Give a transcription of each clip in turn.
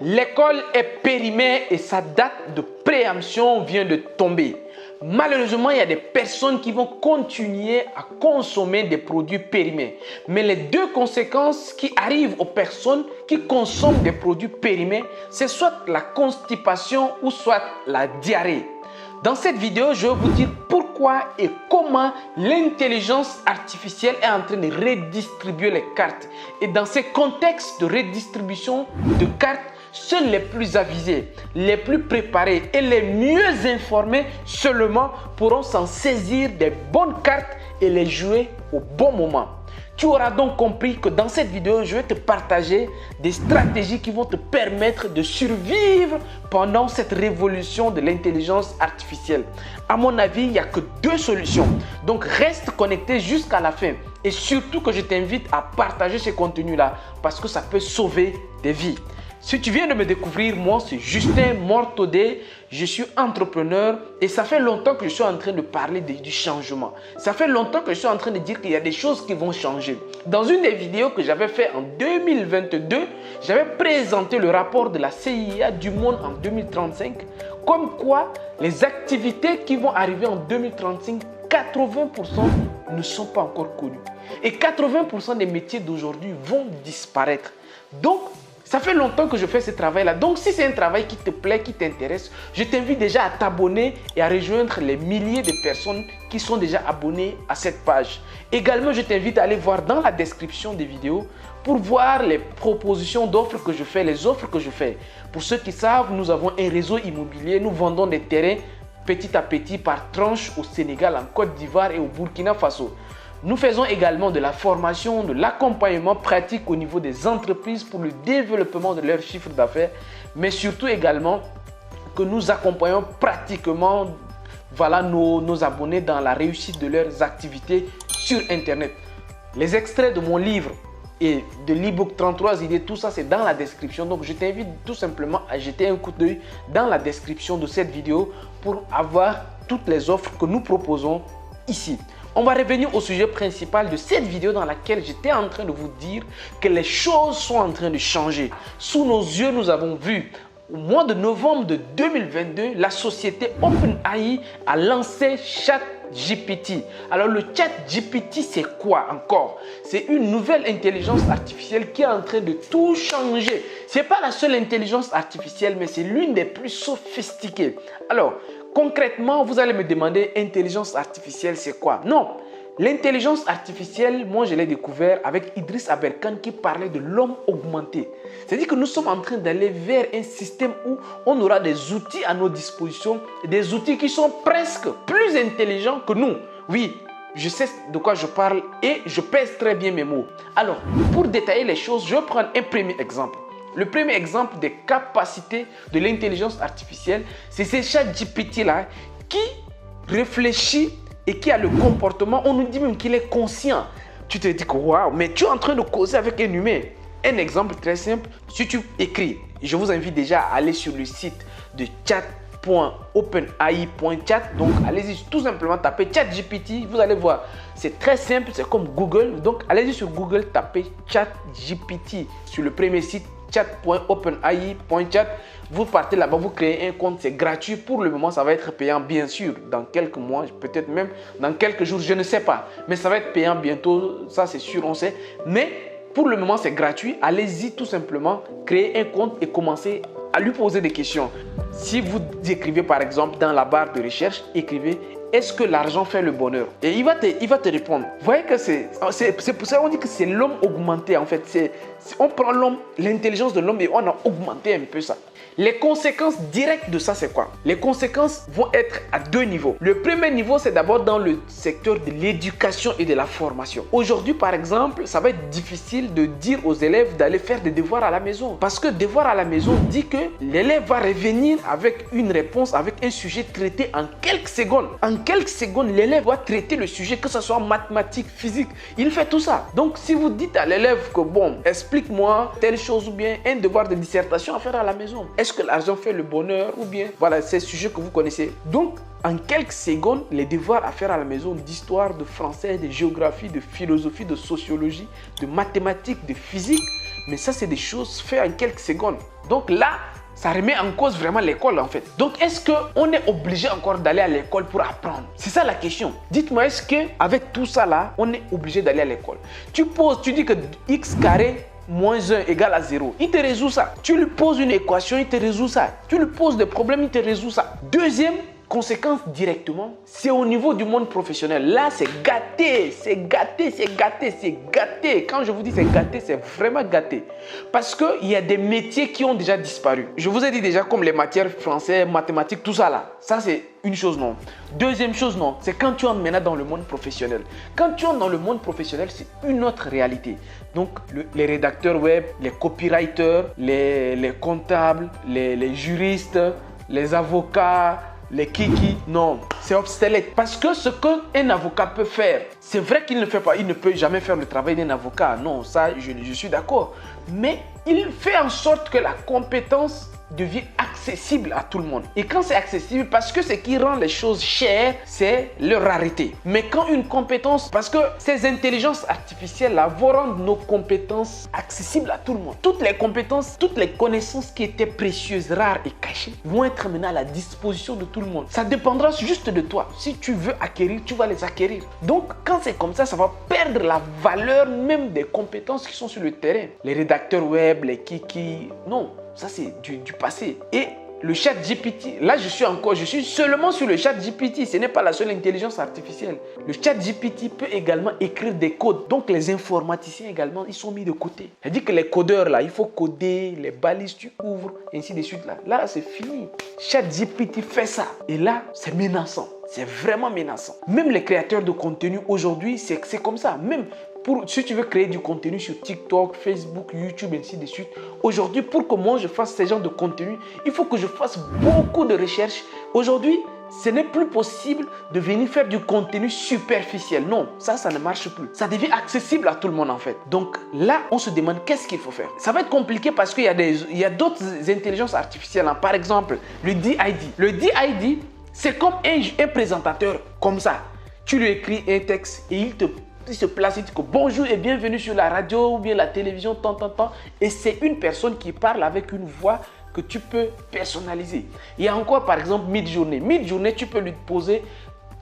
L'école est périmée et sa date de préemption vient de tomber. Malheureusement, il y a des personnes qui vont continuer à consommer des produits périmés. Mais les deux conséquences qui arrivent aux personnes qui consomment des produits périmés, c'est soit la constipation ou soit la diarrhée. Dans cette vidéo, je vais vous dire pourquoi et comment l'intelligence artificielle est en train de redistribuer les cartes. Et dans ces contextes de redistribution de cartes, seuls les plus avisés, les plus préparés et les mieux informés seulement pourront s'en saisir des bonnes cartes et les jouer au bon moment. Tu auras donc compris que dans cette vidéo, je vais te partager des stratégies qui vont te permettre de survivre pendant cette révolution de l'intelligence artificielle. À mon avis, il n'y a que deux solutions. Donc, reste connecté jusqu'à la fin. Et surtout que je t'invite à partager ces contenus-là parce que ça peut sauver des vies. Si tu viens de me découvrir, moi c'est Justin Mortodé, je suis entrepreneur et ça fait longtemps que je suis en train de parler du changement. Ça fait longtemps que je suis en train de dire qu'il y a des choses qui vont changer. Dans une des vidéos que j'avais fait en 2022, j'avais présenté le rapport de la CIA du monde en 2035, comme quoi les activités qui vont arriver en 2035, 80% ne sont pas encore connues. Et 80% des métiers d'aujourd'hui vont disparaître. Donc, ça fait longtemps que je fais ce travail-là. Donc, si c'est un travail qui te plaît, qui t'intéresse, je t'invite déjà à t'abonner et à rejoindre les milliers de personnes qui sont déjà abonnées à cette page. Également, je t'invite à aller voir dans la description des vidéos pour voir les propositions d'offres que je fais, les offres que je fais. Pour ceux qui savent, nous avons un réseau immobilier. Nous vendons des terrains petit à petit par tranche au Sénégal, en Côte d'Ivoire et au Burkina Faso. Nous faisons également de la formation, de l'accompagnement pratique au niveau des entreprises pour le développement de leur chiffre d'affaires, mais surtout également que nous accompagnons pratiquement nos abonnés dans la réussite de leurs activités sur Internet. Les extraits de mon livre et de l'e-book 33 idées, tout ça c'est dans la description. Donc je t'invite tout simplement à jeter un coup d'œil dans la description de cette vidéo pour avoir toutes les offres que nous proposons ici. On va revenir au sujet principal de cette vidéo dans laquelle j'étais en train de vous dire que les choses sont en train de changer. Sous nos yeux, nous avons vu au mois de novembre de 2022, la société OpenAI a lancé ChatGPT. Alors le ChatGPT, c'est quoi encore? C'est une nouvelle intelligence artificielle qui est en train de tout changer. Ce n'est pas la seule intelligence artificielle, mais c'est l'une des plus sophistiquées. Alors, concrètement, vous allez me demander, intelligence artificielle, c'est quoi? Non, l'intelligence artificielle, moi je l'ai découvert avec Idriss Aberkan qui parlait de l'homme augmenté. C'est-à-dire que nous sommes en train d'aller vers un système où on aura des outils à nos dispositions, des outils qui sont presque plus intelligents que nous. Oui, je sais de quoi je parle et je pèse très bien mes mots. Alors, pour détailler les choses, je vais prendre un premier exemple. Le premier exemple des capacités de l'intelligence artificielle, c'est ce ChatGPT-là qui réfléchit et qui a le comportement, on nous dit même qu'il est conscient. Tu te dis que waouh, mais tu es en train de causer avec un humain. Un exemple très simple, si tu écris, je vous invite déjà à aller sur le site de chat.openai.chat. Donc allez-y tout simplement, tapez ChatGPT, vous allez voir. C'est très simple, c'est comme Google. Donc allez-y sur Google, tapez ChatGPT sur le premier site chat.openai.chat. Vous partez là-bas, vous créez un compte, c'est gratuit. Pour le moment, ça va être payant, bien sûr. Dans quelques mois, peut-être même dans quelques jours, je ne sais pas. Mais ça va être payant bientôt, ça c'est sûr, on sait. Mais pour le moment, c'est gratuit. Allez-y tout simplement, créez un compte et commencez à lui poser des questions. Si vous écrivez par exemple dans la barre de recherche, écrivez « Est-ce que l'argent fait le bonheur ?» Et il va te répondre. Vous voyez que c'est pour ça qu'on dit que c'est l'homme augmenté en fait. On prend l'homme, l'intelligence de l'homme et on a augmenté un peu ça. Les conséquences directes de ça, c'est quoi? Les conséquences vont être à deux niveaux. Le premier niveau, c'est d'abord dans le secteur de l'éducation et de la formation. Aujourd'hui, par exemple, ça va être difficile de dire aux élèves d'aller faire des devoirs à la maison. Parce que devoir à la maison dit que l'élève va revenir avec une réponse, avec un sujet traité en quelques secondes. En quelques secondes, l'élève va traiter le sujet, que ce soit mathématique, physique. Il fait tout ça. Donc, si vous dites à l'élève que bon, explique-moi telle chose ou bien un devoir de dissertation à faire à la maison. Est-ce que l'argent fait le bonheur ou bien voilà, c'est ce sujet que vous connaissez. Donc, en quelques secondes, les devoirs à faire à la maison d'histoire, de français, de géographie, de philosophie, de sociologie, de mathématiques, de physique Mais ça, c'est des choses faites en quelques secondes. Donc là, ça remet en cause vraiment l'école en fait. Donc est-ce qu'on est obligé encore d'aller à l'école pour apprendre? C'est ça la question. Dites-moi, est-ce qu'avec tout ça là, on est obligé d'aller à l'école? Tu dis que x carré moins 1 égale à 0. Il te résout ça. Tu lui poses une équation, il te résout ça. Tu lui poses des problèmes, il te résout ça. Deuxième conséquence directement, c'est au niveau du monde professionnel. Là, c'est gâté, c'est gâté, c'est gâté, c'est gâté. Quand je vous dis c'est gâté, c'est vraiment gâté. Parce qu'il y a des métiers qui ont déjà disparu. Je vous ai dit déjà comme les matières français, mathématiques, tout ça là. Ça, c'est une chose, non. Deuxième chose, non. C'est quand tu entres maintenant dans le monde professionnel. Quand tu entres dans le monde professionnel, c'est une autre réalité. Donc, les rédacteurs web, les copywriters, les comptables, les juristes, les avocats, les kiki, non, c'est obsolète. Parce que ce qu'un avocat peut faire, c'est vrai qu'il ne fait pas, il ne peut jamais faire le travail d'un avocat. Non, ça, je suis d'accord. Mais il fait en sorte que la compétence devient accessible à tout le monde. Et quand c'est accessible, parce que ce qui rend les choses chères, c'est leur rareté. Mais quand une compétence, parce que ces intelligences artificielles-là vont rendre nos compétences accessibles à tout le monde. Toutes les compétences, toutes les connaissances qui étaient précieuses, rares et cachées vont être maintenant à la disposition de tout le monde. Ça dépendra juste de toi. Si tu veux acquérir, tu vas les acquérir. Donc, quand c'est comme ça va perdre la valeur même des compétences qui sont sur le terrain. Les rédacteurs web, les kiki, non. Ça, c'est du passé. Et le chat GPT, là, je suis seulement sur le chat GPT. Ce n'est pas la seule intelligence artificielle. Le chat GPT peut également écrire des codes. Donc, les informaticiens également, ils sont mis de côté. C'est-à-dire que les codeurs, là, il faut coder, les balises, tu ouvres, ainsi de suite. Là c'est fini. Chat GPT fait ça. Et là, c'est menaçant. C'est vraiment menaçant. Même les créateurs de contenu aujourd'hui, c'est comme ça. Même si tu veux créer du contenu sur TikTok, Facebook, YouTube, ainsi de suite, aujourd'hui, pour que moi je fasse ce genre de contenu, il faut que je fasse beaucoup de recherches. Aujourd'hui, ce n'est plus possible de venir faire du contenu superficiel. Non, ça ne marche plus. Ça devient accessible à tout le monde en fait. Donc là, on se demande qu'est-ce qu'il faut faire. Ça va être compliqué parce qu'il y a d'autres intelligences artificielles. Hein. Par exemple, le DID. Le DID, c'est comme un présentateur comme ça. Tu lui écris un texte et il se place, il dit que bonjour et bienvenue sur la radio ou bien la télévision, tant. Et c'est une personne qui parle avec une voix que tu peux personnaliser. Il y a encore par exemple Midjourney. Midjourney, tu peux lui poser,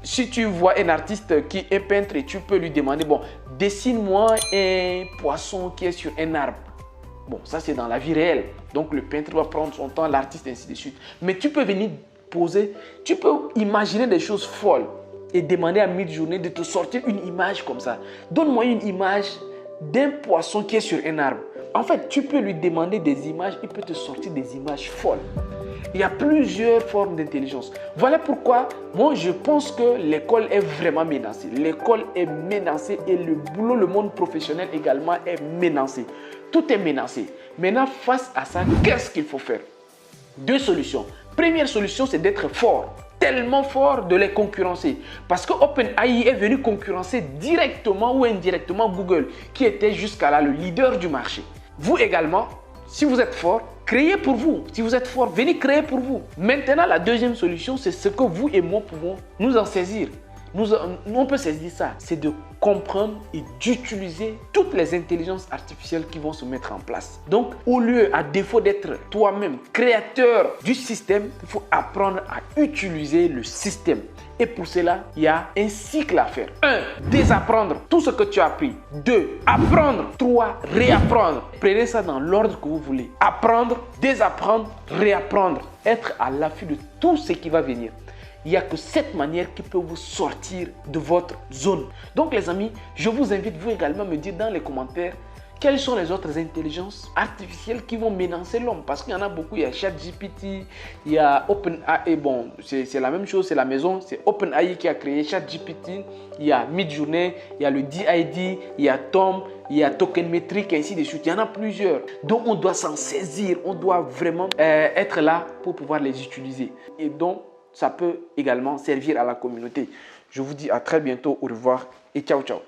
si tu vois un artiste qui est peintre et tu peux lui demander, bon, dessine-moi un poisson qui est sur un arbre. Bon, ça c'est dans la vie réelle. Donc le peintre va prendre son temps, l'artiste ainsi de suite. Mais tu peux venir poser, tu peux imaginer des choses folles et demander à Midjourney de te sortir une image comme ça. Donne-moi une image d'un poisson qui est sur un arbre. En fait, tu peux lui demander des images, il peut te sortir des images folles. Il y a plusieurs formes d'intelligence. Voilà pourquoi moi je pense que l'école est vraiment menacée. L'école est menacée et le boulot, le monde professionnel également est menacé. Tout est menacé. Maintenant, face à ça, qu'est-ce qu'il faut faire? Deux solutions. Première solution, c'est d'être fort. Tellement fort de les concurrencer. Parce que OpenAI est venu concurrencer directement ou indirectement Google, qui était jusqu'à là le leader du marché. Vous également, si vous êtes fort, créez pour vous. Si vous êtes fort, venez créer pour vous. Maintenant, la deuxième solution, c'est ce que vous et moi pouvons nous en saisir. On peut saisir ça, c'est de comprendre et d'utiliser toutes les intelligences artificielles qui vont se mettre en place. Donc, au lieu, à défaut d'être toi-même créateur du système, il faut apprendre à utiliser le système. Et pour cela, il y a un cycle à faire. 1. Désapprendre tout ce que tu as appris. 2. Apprendre. 3. Réapprendre. Prenez ça dans l'ordre que vous voulez. Apprendre, désapprendre, réapprendre. Être à l'affût de tout ce qui va venir. Il n'y a que cette manière qui peut vous sortir de votre zone. Donc les amis, je vous invite vous également à me dire dans les commentaires quelles sont les autres intelligences artificielles qui vont menacer l'homme. Parce qu'il y en a beaucoup, il y a ChatGPT, il y a OpenAI, bon c'est la même chose, c'est la maison, c'est OpenAI qui a créé ChatGPT, il y a Midjourney, il y a le DID, il y a Tom, il y a Token Metric, ainsi de suite. Il y en a plusieurs. Donc on doit s'en saisir, on doit vraiment être là pour pouvoir les utiliser. Et donc, ça peut également servir à la communauté. Je vous dis à très bientôt, au revoir et ciao ciao.